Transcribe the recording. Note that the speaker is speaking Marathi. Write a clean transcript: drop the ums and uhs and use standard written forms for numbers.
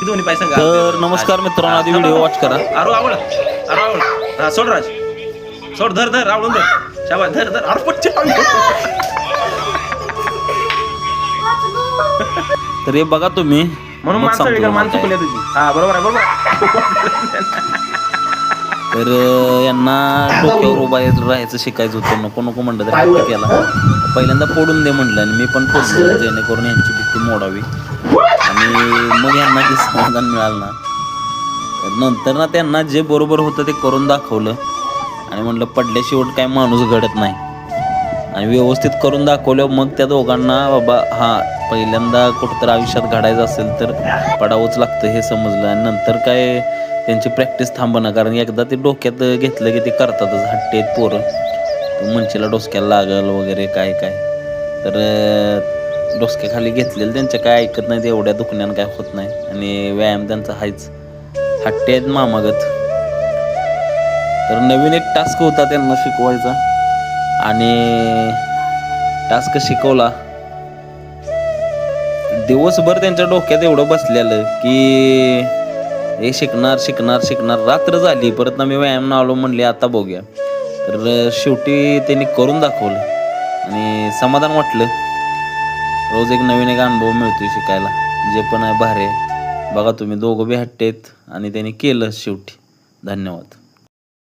दोन्ही पैसा तर नमस्कार मित्रांनो, आधी व्हिडिओ वॉच करा. अरे आवड अरे आवड हा सोड राज सोड धर धर आवडून धर शाबास धर धर अरे पच्ची तर हे बघा तुम्ही, म्हणून मग माणसं सांगतो वेगळं तुम्हाला माणसं काय. चुकल्या तुझी हा बरोबर आहे बरोबर तर यांना डोक्यावर उभा राहायचं शिकायचं होतं. नको नको म्हणलं तर हट्ट केला. पहिल्यांदा फोडून दे म्हणलं आणि मी पण फोडलं, जेणेकरून यांची भीती मोडावी आणि मग यांना ते समाधान मिळालं ना. तर नंतर ना त्यांना जे बरोबर होतं ते करून दाखवलं आणि म्हणलं पडल्याशिवाय काय माणूस घडत नाही आणि व्यवस्थित करून दाखवलं. मग त्या दोघांना बाबा हा पहिल्यांदा कुठंतरी आयुष्यात घडायचं असेल तर पडावंच लागतं हे समजलं. आणि नंतर काय त्यांची प्रॅक्टिस थांबणं, कारण एकदा ते डोक्यात घेतलं की ते करतातच. हट्टे आहेत पोरं, मंचीला डोसक्याला लागल वगैरे काय काय. तर डोसक्याखाली घेतलेलं त्यांच्या काय ऐकत नाही, एवढ्या दुखण्यानं काय होत नाही आणि व्यायाम त्यांचा हायच. हट्टे आहेत मामागत. तर नवीन एक टास्क होता त्यांना शिकवायचा आणि टास्क शिकवला. दिवसभर त्यांच्या डोक्यात एवढं बसलेलं की हे शिकणार शिकणार शिकणार. रात्र झाली, परत ना मी व्यायाम आलो, म्हणले आता बघूया. तर शेवटी त्यांनी करून दाखवलं आणि समाधान वाटलं. रोज एक नवीन एक अनुभव मिळतोय शिकायला, जे पण आहे भारी आहे. बघा तुम्ही, दोघं बी हट्टे आहेत आणि त्यांनी केलं शेवटी. धन्यवाद.